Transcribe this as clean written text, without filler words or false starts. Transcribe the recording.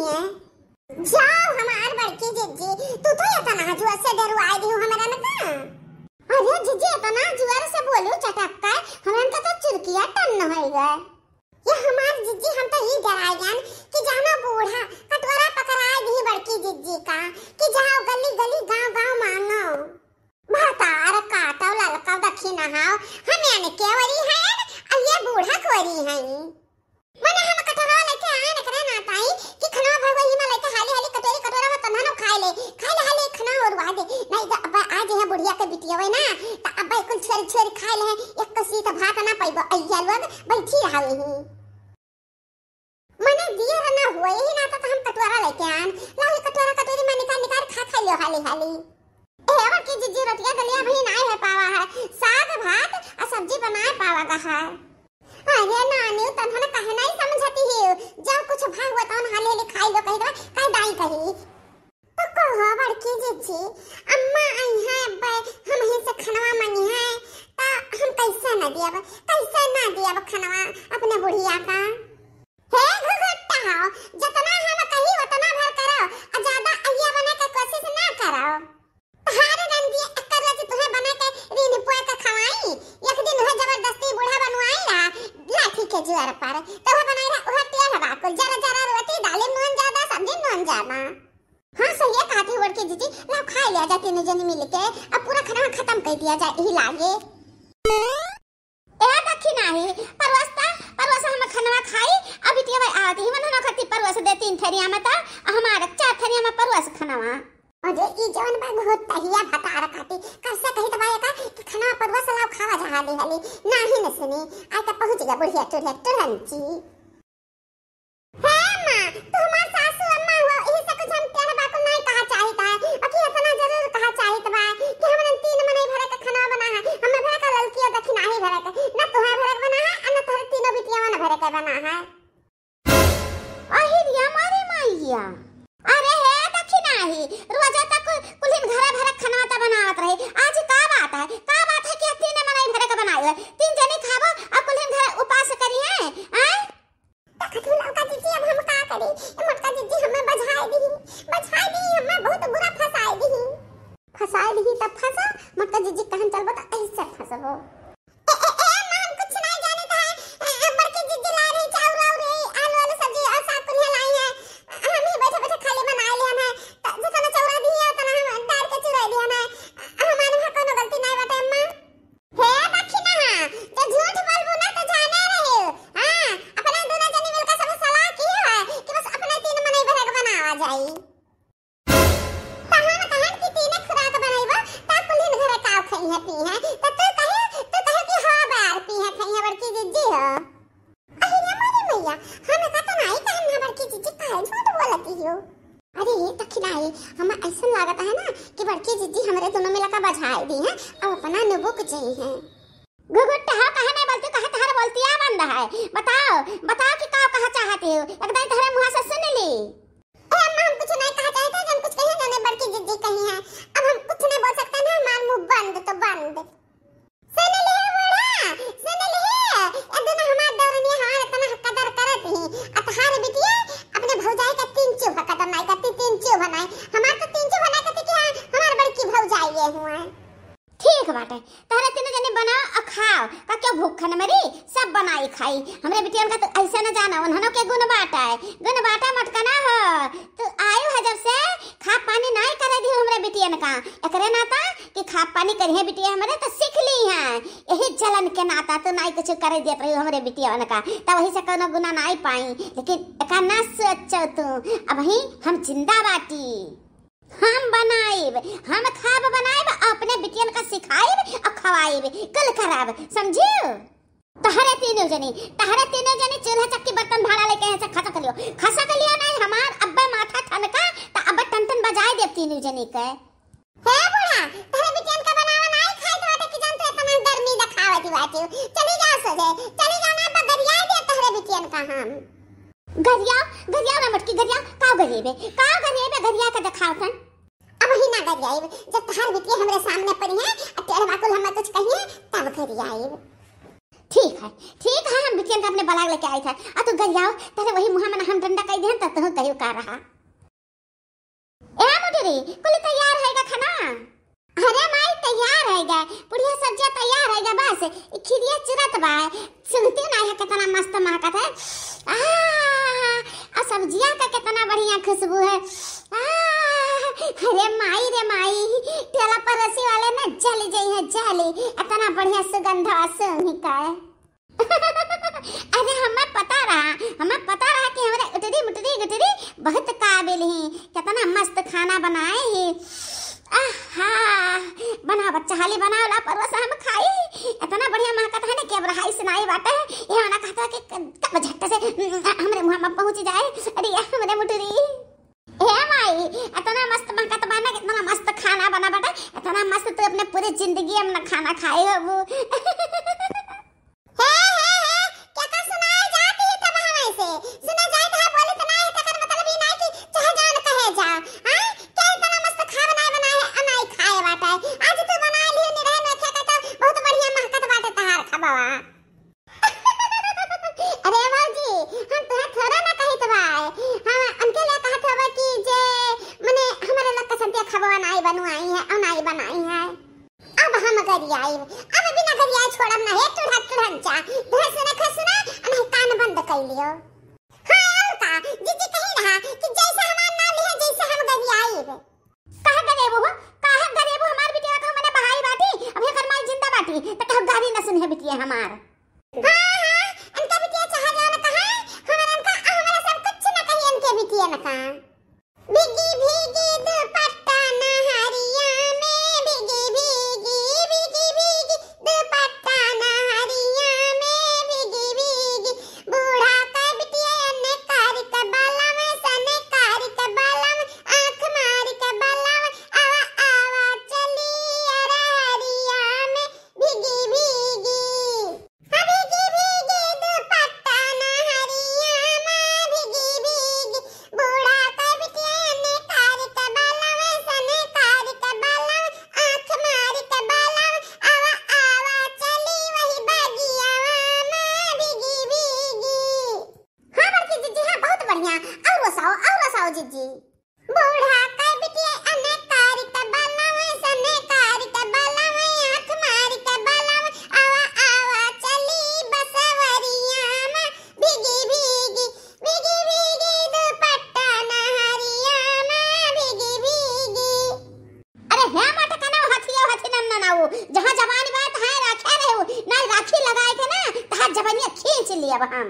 है। जाओ हमार बड़की जिज्जी, तू तो इतना जुआ से डरवाई दी हमरा न का। अरे जिज्जी इतना जुआ से बोलू चटक कर हमन का तो चुरकिया टन न होई गए। ये हमार जिज्जी हम तो ई डराई जान कि जाना बूढ़ा कटोरा पकड़ाई दी बड़की जिज्जी का कि जाओ गली गली गांव गांव मांगो भातार काटो ललकाओ दखी नहाओ हम यानी केवरी है और ये बूढ़ा कोरी है। मने हम कटोरा लेके आए न करे ना ताई कि खना भगवा ही में लेके हाली हाली कटोरी कटोरा में तन्हा खाए ले हाली खना और वादे नहीं तो अब आज है बुढ़िया के बिटिया होय ना तो अब कुल छोरी छोरी खाए ले एक कसी तो भात ना पाइबो अइया लोग बैठी रहावे ही मने दिया ना हुए ही ना तो हम कटोरा लेके आन लाही कटोरा कटोरी में निकाल निकाल खा लियो हाली हाली। एवर की जिज्जी रोटियां दलिया भी नहीं है पावा है साग भात और सब्जी बनाए पावा का है। अरे नानी तन्हा ना कहे नहीं समझती है जब कुछ भाग बताओ ना हाले ले खाई लो कहीं कहीं दाई कहीं तो कहो बड़की जिज्जी अम्मा आई है अब्बा हम ही से खनवा मांगी है तो हम कैसे ना दिया खनवा अपने बुढ़िया का हे घुघुट्टा हो जितना हम कही उतना भर करो और ज्यादा अय्या बने के कोशिश ना करो। हारे रंदी अक्कर रची तुम्हें बना के रीन पुआ का खवाई एक दिन हो जबरदस्ती बूढ़ा बनवाई रहा लाठी के जुआर पर तो वो बनाई रहा वो टेढ़ बाकुल जरा जरा रोटी डाले नून ज्यादा सब्जी नून ज्यादा। हां सही है काठी वड़ के जीजी ला खा लिया जा तीनों जन मिल के अब पूरा खाना खत्म कर दिया जाए ही लागे ए दखी नहीं परवसा हम खाना खाई अभी ती भाई आती ही मन खती परवस दे तीन थरिया में ता हमारा चार थरिया में परवस खानावा अरे ई जवन बा बहुत तहिया भातार काटी कैसे कही दबाए का कि खाना परवस लाओ खावा जा हाली हाली नाही न सुनी आ त पहुंच गया बुढ़िया तुरंची। हे मां तू हमार सासू अम्मा हो एही से कुछ हम तेरे बात नहीं कहा चाहिए था अकी इतना जरूर कहा चाहिए बा कि हमन तीन मने भरे का खाना बना है हम भरे का ललकिया दखी नाही भरे का न तुहा भरे का बना है न तोर तीनों बिटिया मन भरे का बना है। अहिरिया मारे माईया अरे हे दखी नाही रोजा तक कुलिन घरा भरा खाना ता बनावत रहे आज का बात है कि तीन मने भरे का बनाई है तीन जने खाबो और कुलिन घर उपास करी है हैं तखतु लौका दीजिए अब हम का करी मोटका दीदी हमें बझाई दी हमें बहुत बुरा फसाई दी तब फसा मोटका दीदी कहन चलबो त ऐसे फसबो ए हम कुछ नहीं जानता है बड़की दीदी ला रही चावल रे आलू वाली सब्जी और साग कुनिया लाई है हम ही बैठे बैठे खाली बना लिया है जितना चौरा दी है उतना हम डाल के चुरा दिया है हमारे में कोनो गलती नहीं बाटे अम्मा। हे दखी ना तो झूठ बोलबो ना तो जाने रहे हां अपना दोनों जनी मिलकर सब सलाह की है कि बस अपने तीन मने भरे के बनावा जाई तहन की तीन खुराक बनाइबो ता कुलिन घरे काव खई है पी है तो तू कहे कि हां बार पी है खई है बड़की जिज्जी हो। अरे मारे भैया हमें का तो नहीं कहन ना बड़की जिज्जी काहे झूठ बोलती हो। अरे ये तखिलाई हम ऐसा लागत है ना कि बड़की जिज्जी हमरे दोनों मिलकर बझाई दी है अब अपना नुबुक जी है। गुगुट्टा हो कहे नहीं बोलती कहे तहरे बोलती आ बंद है बताओ कि का कहा चाहती हो एकदम तहरे मुंह से सुन ली। ए अम्मा हम कुछ नहीं कहा चाहते हम कुछ कहे ना बड़की जिज्जी कही है अब हम कुछ नहीं बोल सकते ना हमार मुंह बंद तो बंद। सुन ले बूढ़ा सुन ले एकदम हमार दौरनी हमार इतना कदर करत ही अतहार बिटिया अपने भौजाई का तीन चूहा कदर नहीं करती तीन चूहा बनाए हमार तो तीन चूहा बनाए करती कि हमार बड़की भौजाई ये हुआ ठीक बात है तारे तीनों जने बनाओ और खाओ का क्या भूखन मरी सब बनाई खाई हमरे बिटिया का तो ऐसा न जाना उन्होंने के गुण बाटा मटकना हो तो आयु है जब से खा पानी नहीं करे दी हमरे बिटिया का एकरे नाता कि खा पानी करिए बिटिया हमरे तो सीख ली है यही जलन के नाता तो नहीं कुछ करे देत रही हमरे बिटिया का तब वही से कोनो गुना नहीं पाई लेकिन एका ना सोचो तू अब ही हम जिंदा बाटी हम बनाइब हम खाब बनाइब अपने बिटियन का सिखाइब और खवाइब कल खराब समझियो। तहरे तीनों जनी चूल्हा चक्की बर्तन भाड़ा लेके ऐसे खसा कर लियो नहीं हमार अब्बा माथा ठनका त अब्बा टन बजाए दे तीनों जनी के। हे बुढ़ा तहरे बिटियन का बनावा नहीं खाई तो कि जानते इतना गर्मी दिखावती बाटी चली जा ना बगरिया दे तहरे बिटियन का हम गरिया ना मटकी गरिया का गरीबे गरिया का दिखाओ थन अब ही ना गरिया जब तहार बिटिया हमरे सामने पड़ी है टेढ़ बाकुल हम कुछ कहिए तब गरिया ठीक है हम बिटिया का अपने बलाग लेके आए थे। आ तू गरियाओ तेरे वही मुंह में हम डंडा कह दे त तू कहियो का रहा। ए मुटरी कुली तैयार है का खाना? अरे माई तैयार है गा, बुढ़िया सब्जी तैयार है गा, बस खिरिया चिरत बा। सुनती ना है कितना मस्त महकत है। आ सब्जियां का कितना बढ़िया खुशबू है। अरे माई रे माई, तेला परसी वाले ना जली जाई है जली, इतना बढ़िया सुगंध आसुनी का है। अरे हमें पता रहा कि हमारे उतरी मुटरी गुटरी बहुत काबिल ही, कितना मस्त खाना बनाए ही। आहा बना बच्चा हाली बनावला परवस हम खाई, इतना बढ़िया महकत है ना कि अब रहाई सुनाई बाटे। ये वाला कहता कि कब झट से हमरे मुंह में पहुंच जाए। अरे हमरे मुटरी ए माई इतना मस्त महकत बना, कितना मस्त खाना बना बेटा, इतना मस्त तो अपने पूरी जिंदगी में खाना खाए हो वो। क्या सुनाई जाती है तब हमें से सुना जाए तो बोले तो नहीं, तकर मतलब ये नहीं कि चाहे जाओ न कहे जाओ। हां क्या इतना मस्त खाना बनाए अनाई खाए बाटे। आज तू बना लियो नि रहन रखे का तो बहुत बढ़िया महकत बाटे तहार खबावा। अरे बाबूजी हम तोरा थोड़ा ना कहित बाय, हम उनके लिए कहत हवा कि जे माने हमारे लोग का संतिया खबावा नहीं बनवाई है अनाई बनाई है। अब हम गरियाई, अब बिना गरियाई छोड़म ना, एक टुढ़न जा धस न खसना अने कान बंद कर लियो। हां और का जीजी कही रहा कि जैसा हमार नाम लिया जैसा हम गरियाई। कहां गरेबो हमार बिटिया का मने बहाई बाटी, अब एकर माई जिंदा बाटी त कह गाली न सुने बिटिया हमार। हां अनका बिटिया चाह जाओ न कहा हमरा सब कुछ न कही अनके बिटिया न कहा। भीगी भीगी दुपट्टा नहरिया में, भीगी भीगी दुपट्टा नहरिया में, भीगी बूढ़ा का बिटिया ने कारी का बाला में, सने कारी का बाला में, आंख मारी का बाला में, आवा चली अरहरिया में, भीगी हाँ भीगी दुपट्टा नहरिया में, भीगी बूढ़ा का बिटिया ने कारी का बाला में, सने कारी का बाला में, आंख मारी का बाला में, आवा चली वही बागिया में, भीगी। हाँ बड़की जीजी हाँ बहुत बढ़िया, और वसाओ जीजी। बूढ़ा का बिटिया ने कारी का बाला में, सने कारी का बाला में, आंख मारी का बाला में, आवा चली बसवरिया में, भीगी दुपट्टा नहरिया में, भीगी। अरे हे माटे कना हथी नन्ना जहां जवानी बात है रखे रहे ना, राखी लगाए के ना तहार जवानी खींच लिया हम।